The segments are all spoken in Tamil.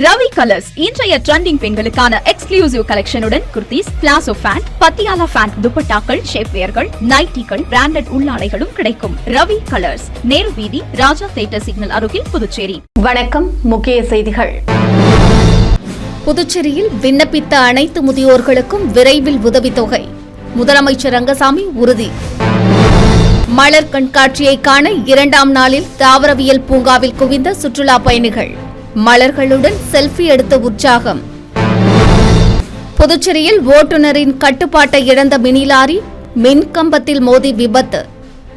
ரவி கலர்ஸ் இன்றைய ட்ரெண்டிங் பெண்களுக்கான எக்ஸ்க்ளூசிவ் கலெக்ஷனுடன் kurtis, palazzo pant, Patiala pant, துப்பட்டாக்கள், ஷேப்வேர்கள், நைட்டிகள், பிராண்டட் உள்ளாடைகளும் கிடைக்கும். ரவி கலர்ஸ், நேரு வீதி, ராஜா தியேட்டர் சிக்னல் அருகில், புதுச்சேரி. வணக்கம். முக்கிய செய்திகள். புதுச்சேரியில் விண்ணப்பித்த அனைத்து முதியோர்களுக்கும் விரைவில் உதவித்தொகை. முதலமைச்சர் ரங்கசாமி உறுதி. மலர் கண்காட்சியை காண 2ஆம் நாளில் தாவரவியல் பூங்காவில் குவிந்த சுற்றுலா பயணிகள். மலர்களுடன் செல்ஃபி எடுத்த உற்சாகம். புதுச்சேரியில் ஓட்டுநரின் கட்டுப்பாட்டை இழந்த மினி லாரி மின்கம்பத்தில் மோதி விபத்து.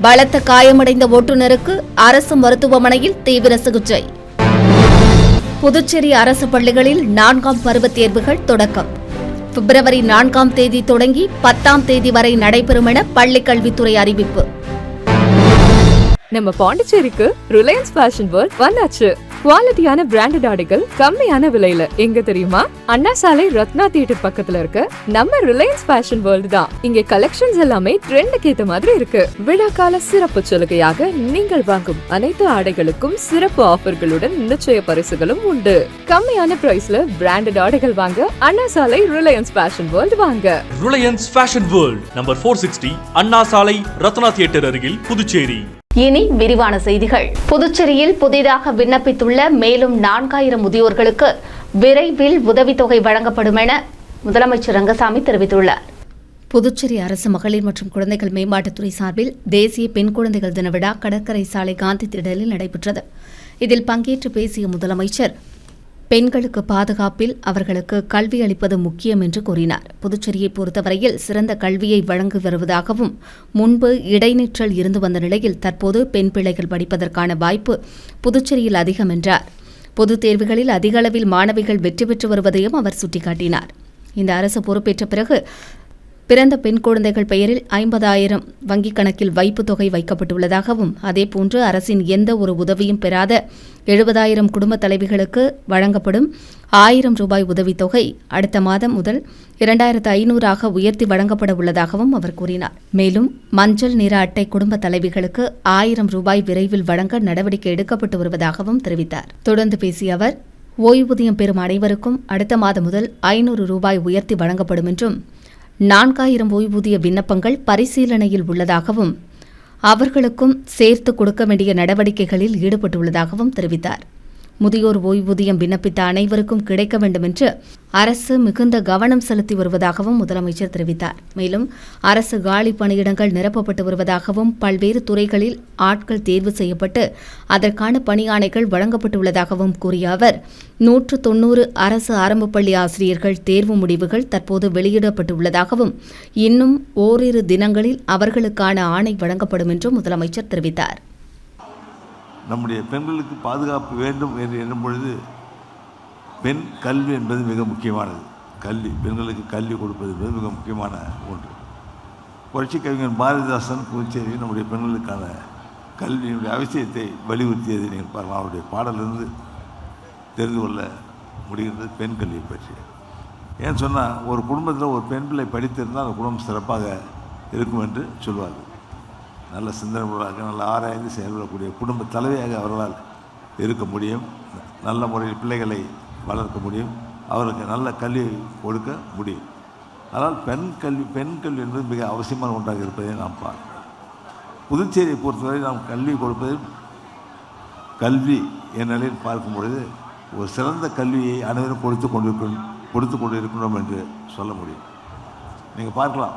பலத்த காயமடைந்த ஓட்டுநருக்கு அரசு மருத்துவமனையில் தீவிர சிகிச்சை. புதுச்சேரி அரசு பள்ளிகளில் 4ஆம் பருவத் தேர்வுகள் தொடக்கம். பிப்ரவரி 4ஆம் தேதி தொடங்கி 10ஆம் தேதி வரை நடைபெறும் என பள்ளிக்கல்வித்துறை அறிவிப்பு. நம்ம பாண்டிச்சேரிக்கு ரிலையன்ஸ் ஃபேஷன் வேர்ல்ட் வந்தாச்சு. குவாலிட்டியான பிராண்டட் ஆடைகள் கம்மியான விலையில. எங்க தெரியுமா? அண்ணா சாலை ரத்னா தியேட்டர் பக்கத்துல இருக்க நம்ம ரிலையன்ஸ் ஃபேஷன் வேர்ல்ட் தான். இங்க கலெக்ஷன்ஸ் எல்லாமே ட்ரெண்டுக்கு ஏத்த மாதிரி இருக்கு. விழாக்கால சிறப்பு சலுகையாக நீங்கள் வாங்கும் அனைத்து ஆடைகளுக்கும் சிறப்பு ஆஃபர்களுடன் நிச்சய பரிசுகளும் உண்டு. கம்மியான பிரைஸ்ல பிராண்டட் ஆடைகள் வாங்க அண்ணா சாலை ரிலையன்ஸ் ஃபேஷன் வேர்ல்ட் வாங்க. ரிலையன்ஸ் ஃபேஷன் வேர்ல்ட் நம்பர் 460 அண்ணா சாலை ரத்னா தியேட்டர் அருகில், புதுச்சேரி. இனி விரிவான செய்திகள். புதுச்சேரியில் புதிதாக விண்ணப்பித்துள்ள மேலும் 4000 முதியோர்களுக்கு விரைவில் உதவித்தொகை வழங்கப்படும் என முதலமைச்சர் ரங்கசாமி தெரிவித்துள்ளார். புதுச்சேரி அரசு மகளிர் மற்றும் குழந்தைகள் மேம்பாட்டுத்துறை சார்பில் தேசிய பெண் குழந்தைகள் தின விழா கடற்கரை சாலை காந்தி திடலில் நடைபெற்றது. இதில் பங்கேற்று பேசிய முதலமைச்சர் பெண்களுக்கு பாதுகாப்பில் அவர்களுக்கு கல்வி அளிப்பது முக்கியம் என்று கூறினார். புதுச்சேரியை பொறுத்தவரையில் சிறந்த கல்வியை வழங்கி வருவதாகவும், முன்பு இடைநிற்றல் இருந்து வந்த நிலையில் தற்போது பெண் பிள்ளைகள் படிப்பதற்கான வாய்ப்பு புதுச்சேரியில் அதிகம் என்றார். பொதுத் தேர்வுகளில் அதிக அளவில் மாணவிகள் வெற்றி பெற்று வருவதையும் அவர் சுட்டிக்காட்டினார். இந்த அரசு பொறுப்பேற்ற பிறகு பிறந்த பெண் குழந்தைகள் பெயரில் 50,000 வங்கிக் கணக்கில் வைப்புத் தொகை வைக்கப்பட்டுள்ளதாகவும், அதேபோன்று அரசின் எந்த ஒரு உதவியும் பெறாத 70,000 குடும்பத் தலைவிகளுக்கு வழங்கப்படும் 1000 ரூபாய் உதவித்தொகை அடுத்த மாதம் முதல் 2,500 உயர்த்தி வழங்கப்பட உள்ளதாகவும் அவர் கூறினார். மேலும் மஞ்சள் நிற அட்டை குடும்பத் தலைவிகளுக்கு 1000 ரூபாய் விரைவில் வழங்க நடவடிக்கை எடுக்கப்பட்டு வருவதாகவும் தெரிவித்தார். தொடர்ந்து பேசிய அவர், ஓய்வூதியம் பெறும் அனைவருக்கும் அடுத்த மாதம் முதல் 500 ரூபாய் உயர்த்தி வழங்கப்படும் என்றும், 4000 ஓய்வூதிய விண்ணப்பங்கள் பரிசீலனையில் உள்ளதாகவும், அவர்களுக்கும் சேர்த்து கொடுக்க வேண்டிய நடவடிக்கைகளில் ஈடுபட்டுள்ளதாகவும் தெரிவித்தார். முதியோர் ஓய்வூதியம் விண்ணப்பித்த அனைவருக்கும் கிடைக்க வேண்டும் என்று அரசு மிகுந்த கவனம் செலுத்தி வருவதாகவும் முதலமைச்சர் தெரிவித்தார். மேலும் அரசு காலி பணியிடங்கள் நிரப்பப்பட்டு வருவதாகவும், பல்வேறு துறைகளில் ஆட்கள் தேர்வு செய்யப்பட்டு அதற்கான பணியாணைகள் வழங்கப்பட்டுள்ளதாகவும் கூறிய அவர், 190 அரசு ஆரம்ப பள்ளி ஆசிரியர்கள் தேர்வு முடிவுகள் தற்போது வெளியிடப்பட்டுள்ளதாகவும், இன்னும் ஓரிரு தினங்களில் அவர்களுக்கான ஆணை வழங்கப்படும் என்றும் முதலமைச்சர் தெரிவித்தார். நம்முடைய பெண்களுக்கு பாதுகாப்பு வேண்டும் என்று எண்ணும் பொழுது பெண் கல்வி என்பது மிக முக்கியமானது. பெண்களுக்கு கல்வி கொடுப்பது என்பது மிக முக்கியமான ஒன்று. புரட்சிக் கவிஞர் பாரதிதாசன் புதுச்சேரி நம்முடைய பெண்களுக்கான கல்வியினுடைய அவசியத்தை வலியுறுத்தியதை நீங்கள் பாருங்கள். அவருடைய பாடலிருந்து தெரிந்து கொள்ள முடிகின்றது பெண் கல்வியை பற்றி. ஏன்னு சொன்னால், ஒரு குடும்பத்தில் ஒரு பெண் பிள்ளை படித்திருந்தால் அந்த குடும்பம் சிறப்பாக இருக்கும் என்று சொல்வார்கள். நல்ல சிந்தனை உள்ளவராக, நல்ல ஆராய்ந்து செயல்படக்கூடிய குடும்ப தலைவியாக அவர்களால் இருக்க முடியும். நல்ல முறையில் பிள்ளைகளை வளர்க்க முடியும். அவருக்கு நல்ல கல்வி கொடுக்க முடியும். ஆனால் பெண் கல்வி என்பது மிக அவசியமான ஒன்றாக இருப்பதை நாம் பார்க்கிறோம். புதுச்சேரியை பொறுத்தவரை நாம் கல்வி கொடுப்பதில் கல்வி என் நிலையில் பார்க்கும் பொழுது ஒரு சிறந்த கல்வியை அனைவரும் கொடுத்து கொண்டு இருக்கின்றோம் என்று சொல்ல முடியும். நீங்கள் பார்க்கலாம்,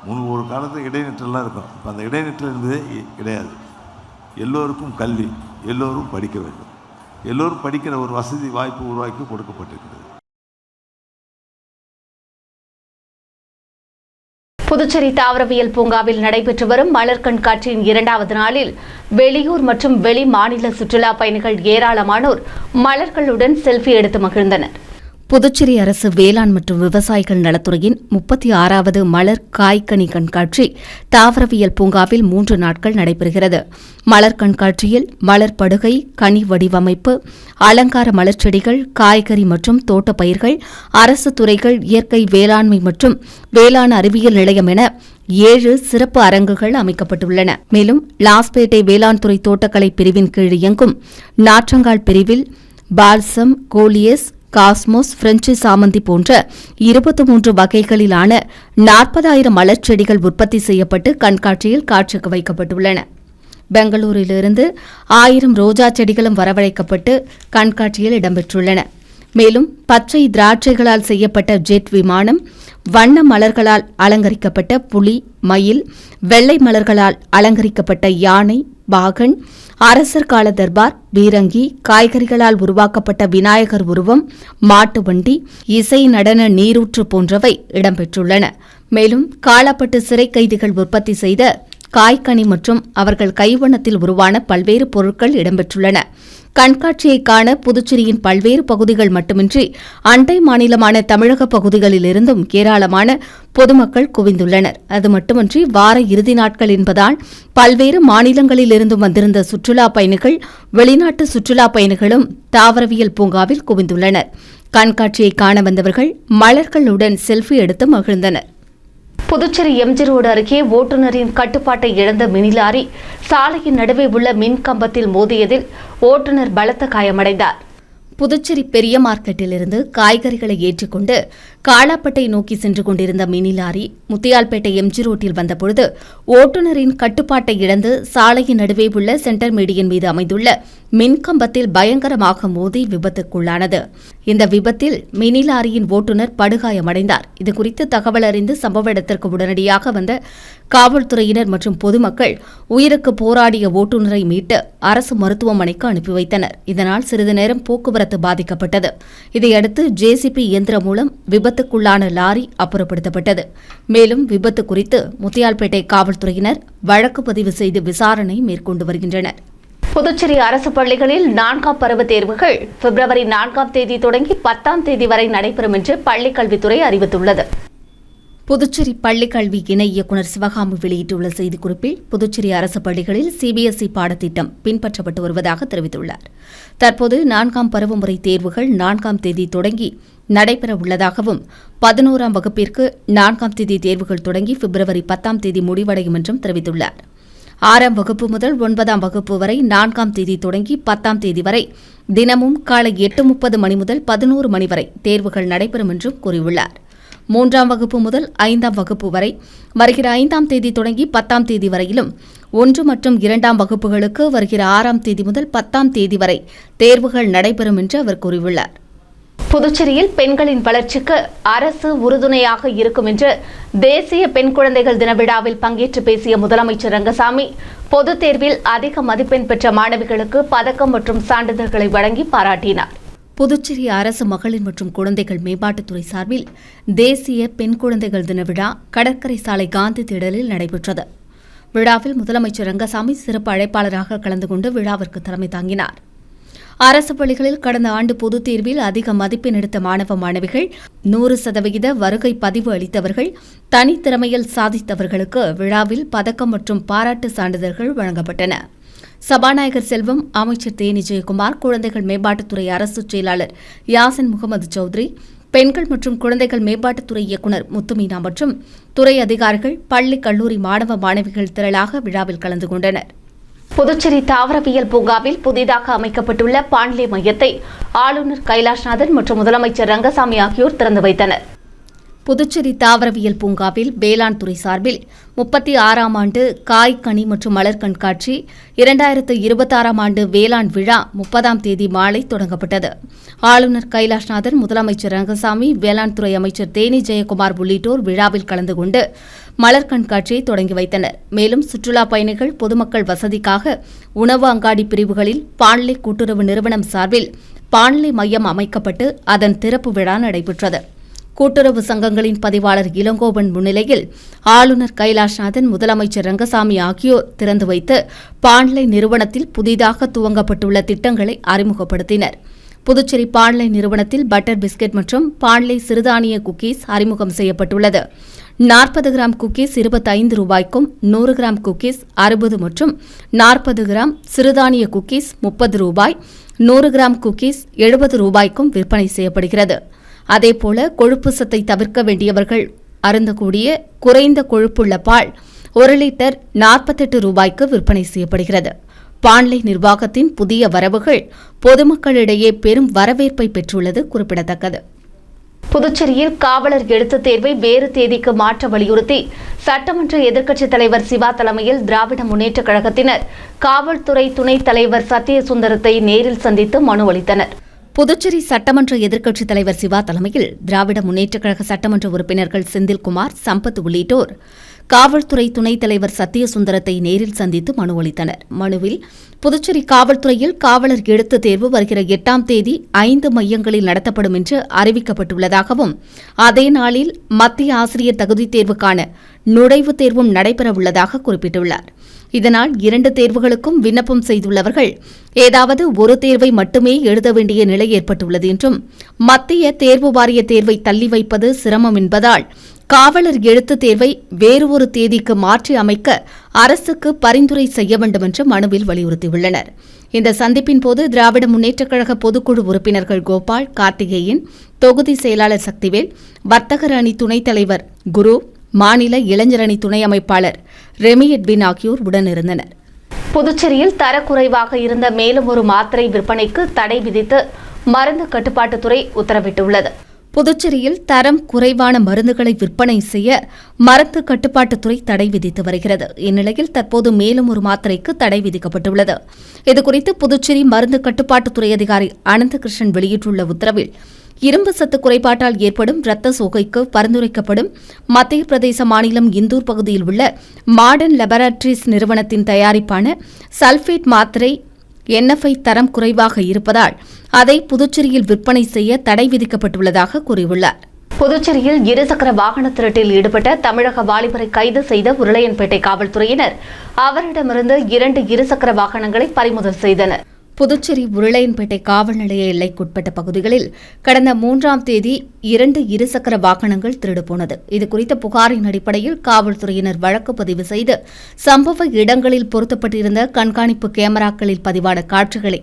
முன் ஒரு காலத்தில் இடைநிற்றலாம் இருக்கும். இப்போ அந்த இடைநிற்றல் என்பதே கிடையாது. எல்லோருக்கும் கல்வி, எல்லோரும் படிக்க வேண்டும். எல்லோரும் படிக்கிற ஒரு வசதி வாய்ப்பு உருவாக்கி கொடுக்கப்பட்டிருக்கிறது. புதுச்சேரி தாவரவியல் பூங்காவில் நடைபெற்று வரும் மலர் கண்காட்சியின் 2வது நாளில் வெளியூர் மற்றும் வெளி மாநில சுற்றுலா பயணிகள் ஏராளமானோர் மலர்களுடன் செல்ஃபி எடுத்து மகிழ்ந்தனர். புதுச்சேரி அரசு வேளாண் மற்றும் விவசாயிகள் நலத்துறையின் 36வது மலர் காய்கனி கண்காட்சி தாவரவியல் பூங்காவில் 3 நாட்கள் நடைபெறுகிறது. மலர் கண்காட்சியில் மலர் படுகை, கனி வடிவமைப்பு, அலங்கார மலர்ச்செடிகள், காய்கறி மற்றும் தோட்டப் பயிர்கள், அரசு துறைகள், இயற்கை வேளாண்மை மற்றும் வேளாண் அறிவியல் நிலையம் என 7 சிறப்பு அரங்குகள் அமைக்கப்பட்டுள்ளன. மேலும் லாஸ்பேட்டை வேளாண் துறை தோட்டக்கலை பிரிவின் கீழ் இயங்கும் நாற்றங்கால் பிரிவில் பால்சம், கோலியஸ், காஸ்மோஸ், பிரெஞ்சு சாமந்தி போன்ற 23 வகைகளிலான 40,000 மலர் செடிகள் உற்பத்தி செய்யப்பட்டு கண்காட்சியில் காட்சிக்கு வைக்கப்பட்டுள்ளன. பெங்களூரிலிருந்து 1000 ரோஜா செடிகளும் வரவழைக்கப்பட்டு கண்காட்சியில் இடம்பெற்றுள்ளன. மேலும் பச்சை திராட்சைகளால் செய்யப்பட்ட ஜெட் விமானம், வண்ண மலர்களால் அலங்கரிக்கப்பட்ட புலி, மயில், வெள்ளை மலர்களால் அலங்கரிக்கப்பட்ட யானை, பாகன், அரசர் கால தர்பார், பீரங்கி, காய்கறிகளால் உருவாக்கப்பட்ட விநாயகர் உருவம், மாட்டு வண்டி, இசை, நடன, நீரூற்று போன்றவை இடம்பெற்றுள்ளன. மேலும் காலாப்பட்டு சிறை கைதிகள் உற்பத்தி செய்த காய்கனி மற்றும் அவர்கள் கைவண்ணத்தில் உருவான பல்வேறு பொருட்கள் இடம்பெற்றுள்ளன. கண்காட்சியை காண புதுச்சேரியின் பல்வேறு பகுதிகள் மட்டுமின்றி அண்டை மாநிலமான தமிழக பகுதிகளிலிருந்தும் ஏராளமான பொதுமக்கள் குவிந்துள்ளனர். அது மட்டுமின்றி வார இறுதி நாட்கள் என்பதால் பல்வேறு மாநிலங்களிலிருந்தும் வந்திருந்த சுற்றுலா பயணிகள், வெளிநாட்டு சுற்றுலா பயணிகளும் தாவரவியல் பூங்காவில் குவிந்துள்ளனர். கண்காட்சியை காண வந்தவர்கள் மலர்களுடன் செல்ஃபி எடுத்து மகிழ்ந்தனர். புதுச்சேரி எம்ஜி ரோடு அருகே ஓட்டுநரின் கட்டுப்பாட்டை இழந்த மினி லாரி சாலையின் நடுவே உள்ள மின் கம்பத்தில் மோதியதில் ஓட்டுநர் பலத்த காயமடைந்தார். புதுச்சேரி பெரிய மார்க்கெட்டிலிருந்து காய்கறிகளை ஏற்றிக்கொண்டு காலாப்பட்டை நோக்கி சென்று கொண்டிருந்த மினி லாரி முத்தியால்பேட்டை எம்ஜி ரோட்டில் வந்தபொழுது ஓட்டுநரின் கட்டுப்பாட்டை இழந்து சாலையின் நடுவே உள்ள சென்டர் மீடியன் மீது அமைந்துள்ள மின்கம்பத்தில் பயங்கரமாக மோதி விபத்துக்குள்ளானது. இந்த விபத்தில் மினி லாரியின் ஓட்டுநர் படுகாயமடைந்தார். இதுகுறித்து தகவல் அறிந்து சம்பவ இடத்திற்கு உடனடியாக வந்த காவல்துறையினர் மற்றும் பொதுமக்கள் உயிருக்கு போராடிய ஓட்டுநரை மீட்டு அரசு மருத்துவமனைக்கு அனுப்பி வைத்தனர். இதனால் சிறிது நேரம் போக்குவரத்து பாதிக்கப்பட்டது. இதையடுத்து ஜேசிபி இயந்திரம் மூலம் விபத்துக்குள்ளான லாரி அப்புறப்படுத்தப்பட்டது. மேலும் விபத்து குறித்து முத்தியால்பேட்டை காவல்துறையினர் வழக்கு பதிவு செய்து விசாரணை மேற்கொண்டு வருகின்றனர். புதுச்சேரி அரசு பள்ளிகளில் 4ஆம் பருவ தேர்வுகள் பிப்ரவரி 4ஆம் தேதி தொடங்கி 10ஆம் தேதி வரை நடைபெறும் என்று பள்ளிக்கல்வித்துறை அறிவித்துள்ளது. புதுச்சேரி பள்ளிக்கல்வி இணை இயக்குநர் சிவகாமி வெளியிட்டுள்ள செய்திக்குறிப்பில் புதுச்சேரி அரசு பள்ளிகளில் சிபிஎஸ்இ பாடத்திட்டம் பின்பற்றப்பட்டு வருவதாக தெரிவித்துள்ளார். தற்போது 4ஆம் பருவமுறை தேர்வுகள் 4ஆம் தேதி தொடங்கி நடைபெற உள்ளதாகவும் 11ஆம் வகுப்பிற்கு 4ஆம் தேதி தேர்வுகள் தொடங்கி பிப்ரவரி 10ஆம் தேதி முடிவடையும் என்றும் தெரிவித்துள்ளார். 6ஆம் வகுப்பு முதல் 9ஆம் வகுப்பு வரை 4ஆம் தேதி தொடங்கி 10ஆம் தேதி வரை தினமும் காலை 8:30 மணி முதல் 11 மணி வரை தேர்வுகள் நடைபெறும் என்றும் கூறியுள்ளார். 3ஆம் வகுப்பு முதல் 5ஆம் வகுப்பு வரை வருகிற 5ஆம் தேதி தொடங்கி 10ஆம் தேதி வரையிலும் 1 மற்றும் 2ஆம் வகுப்புகளுக்கு வருகிற 6ஆம் தேதி முதல் 10ஆம் தேதி வரை தேர்வுகள் நடைபெறும் என்று அவர் கூறியுள்ளார். புதுச்சேரியில் பெண்களின் வளர்ச்சிக்கு அரசு உறுதுணையாக இருக்கும் என்று தேசிய பெண் குழந்தைகள் தின விழாவில் பங்கேற்று பேசிய முதலமைச்சர் ரங்கசாமி பொதுத் தேர்வில் அதிக மதிப்பெண் பெற்ற மாணவிகளுக்கு பதக்கம் மற்றும் சான்றிதழ்களை வழங்கி பாராட்டினார். புதுச்சேரி அரசு மகளிர் மற்றும் குழந்தைகள் மேம்பாட்டுத்துறை சார்பில் தேசிய பெண் குழந்தைகள் தின விழா கடற்கரை சாலை காந்தி திடலில் நடைபெற்றது. விழாவில் முதலமைச்சர் ரங்கசாமி சிறப்பு அழைப்பாளராக கலந்து கொண்டு விழாவிற்கு தலைமை தாங்கினார். அரசு பள்ளிகளில் கடந்த ஆண்டு பொதுத் தேர்வில் அதிக மதிப்பெண் எடுத்த மாணவ மாணவிகள், 100% வருகை பதிவு அளித்தவர்கள், தனித்திறமையில் சாதித்தவர்களுக்கு விழாவில் பதக்கம் மற்றும் பாராட்டு சான்றிதழ்கள் வழங்கப்பட்டன. சபாநாயகர் செல்வம், அமைச்சர் தேனி ஜெயக்குமார், குழந்தைகள் மேம்பாட்டுத்துறை அரசு செயலாளர் யாசின் முகமது சௌத்ரி, பெண்கள் மற்றும் குழந்தைகள் மேம்பாட்டுத்துறை இயக்குநர் முத்துமீனா மற்றும் துறை அதிகாரிகள், பள்ளி கல்லூரி மாணவ மாணவிகள் திரளாக விழாவில் கலந்து கொண்டனர். புதுச்சேரி தாவரவியல் பூங்காவில் புதிதாக அமைக்கப்பட்டுள்ள பாண்லே மையத்தை ஆளுநர் கைலாஷ்நாதன் மற்றும் முதலமைச்சர் ரங்கசாமி ஆகியோர் திறந்து வைத்தனர். புதுச்சேரி தாவரவியல் பூங்காவில் வேளாண் துறை சார்பில் 36ஆம் ஆண்டு காய், கனி மற்றும் மலர் கண்காட்சி, 2026ஆம் ஆண்டு வேளாண் விழா 30ஆம் தேதி மாலை தொடங்கப்பட்டது. ஆளுநர் கைலாஷ்நாதன், முதலமைச்சர் ரங்கசாமி, வேளாண் துறை அமைச்சர் தேனி ஜெயக்குமார் உள்ளிட்டோர் விழாவில் கலந்து கொண்டு மலர் கண்காட்சியை தொடங்கி வைத்தனர். மேலும் சுற்றுலா பயணிகள், பொதுமக்கள் வசதிக்காக உணவு அங்காடி பிரிவுகளில் பாண்லே கூட்டுறவு நிறுவனம் சார்பில் பாண்லே மையம் அமைக்கப்பட்டு அதன் திறப்பு விழா நடைபெற்றது. கூட்டுறவு சங்கங்களின் பதிவாளர் இளங்கோவன் முன்னிலையில் ஆளுநர் கைலாஷ்நாதன், முதலமைச்சர் ரங்கசாமி ஆகியோர் திறந்து வைத்து பாண்லே நிறுவனத்தில் புதிதாக துவங்கப்பட்டுள்ள திட்டங்களை அறிமுகப்படுத்தினர். புதுச்சேரி பாண்லே நிறுவனத்தில் பட்டர் பிஸ்கெட் மற்றும் பாண்லே சிறுதானிய குக்கீஸ் அறிமுகம் செய்யப்பட்டுள்ளது. 40 கிராம் குக்கீஸ் 25 ரூபாய்க்கும், 100 கிராம் குக்கீஸ் 60 மற்றும் 40 கிராம் சிறுதானிய குக்கீஸ் 30 ரூபாய், 100 கிராம் குக்கீஸ் 70 ரூபாய்க்கும் விற்பனை செய்யப்படுகிறது. அதேபோல கொழுப்பு சத்தை தவிர்க்க வேண்டியவர்கள் அருந்தக்கூடிய குறைந்த கொழுப்புள்ள பால் 1 லிட்டர் 48 ரூபாய்க்கு விற்பனை செய்யப்படுகிறது. பாண்லே நிர்வாகத்தின் புதிய வரவுகள் பொதுமக்களிடையே பெரும் வரவேற்பை பெற்றுள்ளது குறிப்பிடத்தக்கது. புதுச்சேரியில் காவலர் எழுத்துத் தேர்வை வேறு தேதிக்கு மாற்ற வலியுறுத்தி சட்டமன்ற எதிர்க்கட்சித் தலைவர் சிவா தலைமையில் திராவிட முன்னேற்றக் கழகத்தினர் காவல்துறை துணைத் தலைவர் சத்தியசுந்தரத்தை நேரில் சந்தித்து மனு அளித்தனர். புதுச்சேரி சட்டமன்ற எதிர்க்கட்சித் தலைவர் சிவா தலைமையில் திராவிட முன்னேற்றக் கழக சட்டமன்ற உறுப்பினர்கள் செந்தில்குமார், சம்பத் உள்ளிட்டோர் காவல்துறை துணைத் தலைவர் சத்தியசுந்தரத்தை நேரில் சந்தித்து மனு அளித்தனர். மனுவில் புதுச்சேரி காவல்துறையில் காவலர் எழுத்துத் தேர்வு வருகிற 8ஆம் தேதி 5 மையங்களில் நடத்தப்படும் என்று அறிவிக்கப்பட்டுள்ளதாகவும், அதே நாளில் மத்திய ஆசிரியர் தகுதித் தேர்வுக்கான நுழைவுத் தேர்வும் நடைபெறவுள்ளதாக குறிப்பிட்டுள்ளார். இதனால் 2 தேர்வுகளுக்கும் விண்ணப்பம் செய்துள்ளவர்கள் ஏதாவது ஒரு தேர்வை மட்டுமே எழுத வேண்டிய நிலை ஏற்பட்டுள்ளது என்றும், மத்திய தேர்வு வாரிய தேர்வை தள்ளி வைப்பது சிரமம் என்பதால் காவலர் எழுத்துத் தேர்வை வேறு ஒரு தேதிக்கு மாற்றி அமைக்க அரசுக்கு பரிந்துரை செய்ய வேண்டும் என்று மனுவில் வலியுறுத்தியுள்ளனர். இந்த சந்திப்பின் போது திராவிட முன்னேற்றக் கழக பொதுக்குழு உறுப்பினர்கள் கோபால், கார்த்திகேயன், தொகுதி செயலாளர் சக்திவேல், வர்த்தகர் அணி துணைத் தலைவர் குரு, மாநில இளைஞர் அணி துணை அமைப்பாளர் ரெமி எட்வின் ஆகியோர் உடனிருந்தனர். புதுச்சேரியில் தரக்குறைவாக இருந்த மேலும் ஒரு மாத்திரை விற்பனைக்கு தடை விதித்து மருந்து கட்டுப்பாட்டுத்துறை உத்தரவிட்டுள்ளது. புதுச்சேரியில் தரம் குறைவான மருந்துகளை விற்பனை செய்ய மருந்து கட்டுப்பாட்டுத்துறை தடை விதித்து வருகிறது. இந்நிலையில் தற்போது மேலும் ஒரு மாத்திரைக்கு தடை விதிக்கப்பட்டுள்ளது. இதுகுறித்து புதுச்சேரி மருந்து கட்டுப்பாட்டுத்துறை அதிகாரி அனந்தகிருஷ்ணன் வெளியிட்டுள்ள உத்தரவில், இரும்பு சத்து குறைபாட்டால் ஏற்படும் இரத்த சோகைக்கு பரிந்துரைக்கப்படும் மத்திய பிரதேச மாநிலம் இந்தூர் பகுதியில் உள்ள மாடர்ன் லெபரட்டரிஸ் நிறுவனத்தின் தயாரிப்பான சல்பேட் மாத்திரை NFI தரம் குறைவாக இருப்பதால் அதை புதுச்சேரியில் விற்பனை செய்ய தடை விதிக்கப்பட்டுள்ளதாக கூறியுள்ளார். புதுச்சேரியில் இருசக்கர வாகன திருட்டில் ஈடுபட்ட தமிழக வாலிபரை கைது செய்த உருளையன்பேட்டை காவல்துறையினர் அவரிடமிருந்து 2 இருசக்கர வாகனங்களை பறிமுதல் செய்தனர். புதுச்சேரி உருளையன்பேட்டை காவல் நிலைய எல்லைக்குட்பட்ட பகுதிகளில் கடந்த 3ஆம் தேதி 2 இருசக்கர வாகனங்கள் திருடுபோனது. இதுகுறித்த புகாரின் அடிப்படையில் காவல்துறையினர் வழக்கு பதிவு செய்து சம்பவ இடங்களில் பொருத்தப்பட்டிருந்த கண்காணிப்பு கேமராக்களில் பதிவான காட்சிகளை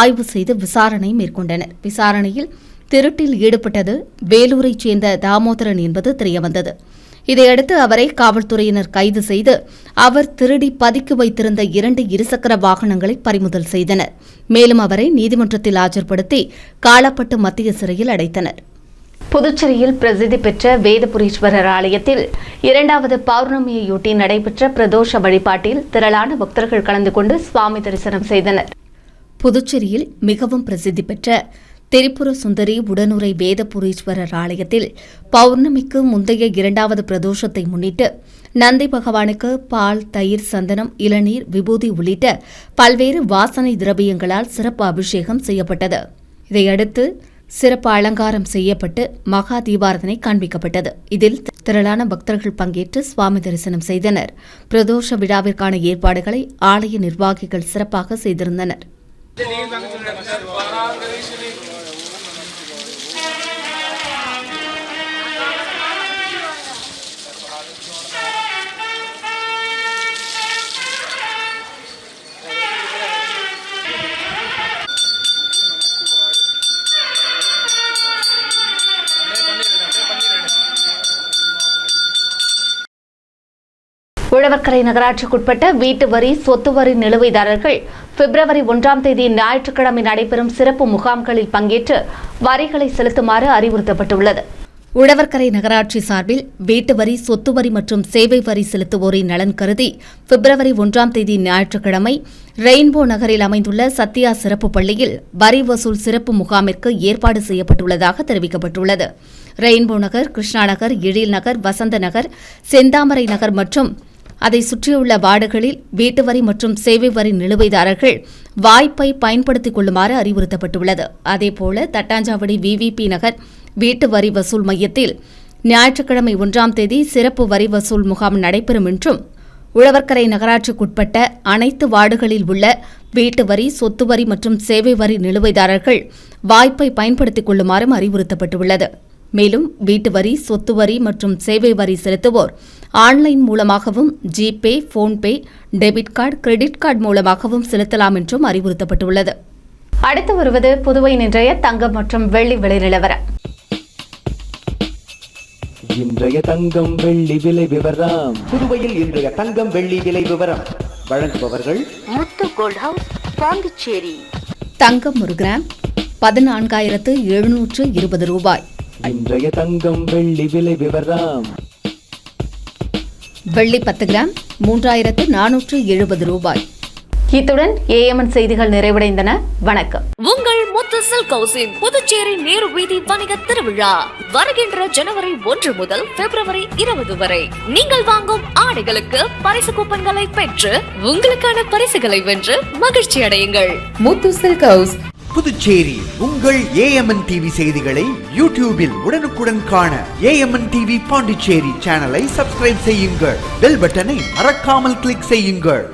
ஆய்வு செய்து விசாரணை மேற்கொண்டனர். விசாரணையில் திருட்டில் ஈடுபட்டது வேலூரைச் சேர்ந்த தாமோதரன் என்பது தெரியவந்தது. இதையடுத்து அவரை காவல்துறையினர் கைது செய்து அவர் திருடி பதுக்கி வைத்திருந்த 2 இருசக்கர வாகனங்களை பறிமுதல் செய்தனர். மேலும் அவரை நீதிமன்றத்தில் ஆஜர்படுத்தி காலாப்பட்டு மத்திய சிறையில் அடைத்தனர். புதுச்சேரியில் பிரசித்தி பெற்ற வேதபுரீஸ்வரர் ஆலயத்தில் 2வது பௌர்ணமியையொட்டி நடைபெற்ற பிரதோஷ வழிபாட்டில் திரளான பக்தர்கள் கலந்து கொண்டு சுவாமி தரிசனம் செய்தனர். புதுச்சேரியில் மிகவும் பிரசித்தி பெற்ற திரிபுர சுந்தரி உடனுரை வேதபுரீஸ்வரர் ஆலயத்தில் பௌர்ணமிக்கு முந்தைய 2வது பிரதோஷத்தை முன்னிட்டு நந்தி பகவானுக்கு பால், தயிர், சந்தனம், இளநீர், விபூதி உள்ளிட்ட பல்வேறு வாசனை திரவியங்களால் சிறப்பு அபிஷேகம் செய்யப்பட்டது. இதையடுத்து சிறப்பு அலங்காரம் செய்யப்பட்டு மகா தீபாரதனை காண்பிக்கப்பட்டது. இதில் திரளான பக்தர்கள் பங்கேற்று சுவாமி தரிசனம் செய்தனர். பிரதோஷ விழாவிற்கான ஏற்பாடுகளை ஆலய நிர்வாகிகள் சிறப்பாக செய்திருந்தனர். உழவர்கரை நகராட்சிக்குட்பட்ட வீட்டு வரி, சொத்து வரி நிலுவைதாரர்கள் பிப்ரவரி 1ஆம் தேதி ஞாயிற்றுக்கிழமை நடைபெறும் சிறப்பு முகாம்களில் பங்கேற்று வரிகளை செலுத்துமாறு அறிவுறுத்தப்பட்டுள்ளது. உழவர்கரை நகராட்சி சார்பில் வீட்டு வரி, சொத்து வரி மற்றும் சேவை வரி செலுத்துவோரின் நலன் கருதி பிப்ரவரி 1ஆம் தேதி ஞாயிற்றுக்கிழமை ரெயின்போ நகரில் அமைந்துள்ள சத்யா சிறப்பு பள்ளியில் வரி வசூல் சிறப்பு முகாமிற்கு ஏற்பாடு செய்யப்பட்டுள்ளதாக தெரிவிக்கப்பட்டுள்ளது. ரெயின்போ நகர், கிருஷ்ணா நகர், எழில் நகர், வசந்த நகர், செந்தாமரை நகர் மற்றும் அதை சுற்றியுள்ள வார்டுகளில் வீட்டு வரி மற்றும் சேவை வரி நிலுவைதாரர்கள் வாய்ப்பை பயன்படுத்திக் கொள்ளுமாறு அறிவுறுத்தப்பட்டுள்ளது. அதேபோல தட்டாஞ்சாவடி VVP நகர் வீட்டு வரி வசூல் மையத்தில் ஞாயிற்றுக்கிழமை 1ஆம் தேதி சிறப்பு வரி வசூல் முகாம் நடைபெறும் என்றும், உழவர்கரை நகராட்சிக்குட்பட்ட அனைத்து வார்டுகளில் உள்ள வீட்டு வரி, சொத்து வரி மற்றும் சேவை வரி நிலுவைதாரர்கள் வாய்ப்பை பயன்படுத்திக் கொள்ளுமாறும் அறிவுறுத்தப்பட்டுள்ளது. மேலும் வீட்டு வரி, சொத்து வரி மற்றும் சேவை வரி செலுத்துவோர் ஆன்லைன் மூலமாகவும் GPay, PhonePe, debit card, credit card மூலமாகவும் செலுத்தலாம் என்றும் அறிவுறுத்தப்பட்டுள்ளது. அடுத்து வருவது புதுவை இன்றைய தங்கம் மற்றும் வெள்ளி விலை நிலவரம். இன்றைய தங்கம் வெள்ளி விலை விவரம். புதுவையில் இன்றைய தங்கம் வெள்ளி விலை விவரம். வழங்குபவர்கள் முத்து கோல்ட் ஹவுஸ் பாண்டிச்சேரி. தங்கம் 1 கிராம் 14,720 ரூபாய். இன்றைய தங்கம் வெள்ளி விலை விவரம். வெள்ளி 10 கிராம் 3,470 ரூபாய். இத்துடன் ஏஎம்என் செய்திகள் நிறைவடைந்தன. வணக்கம். உங்கள் முத்து சில்க் ஹவுஸின் புதுச்சேரி நேரு வீதி வணிக திருவிழா வருகின்ற ஜனவரி 1 முதல் பிப்ரவரி 20 வரை. நீங்கள் வாங்கும் ஆடைகளுக்கு பரிசு கூப்பன்களை பெற்று உங்களுக்கான பரிசுகளை வென்று மகிழ்ச்சி அடையுங்கள். முத்து சில்க் ஹவுஸ், புதுச்சேரி. உங்கள் ஏஎம்என் டிவி செய்திகளை யூடியூபில் உடனுக்குடன் காண ஏஎம்என் டிவி பாண்டிச்சேரி சேனலை சப்ஸ்கிரைப் செய்யுங்கள். பெல் பட்டனை மறக்காமல் கிளிக் செய்யுங்கள்.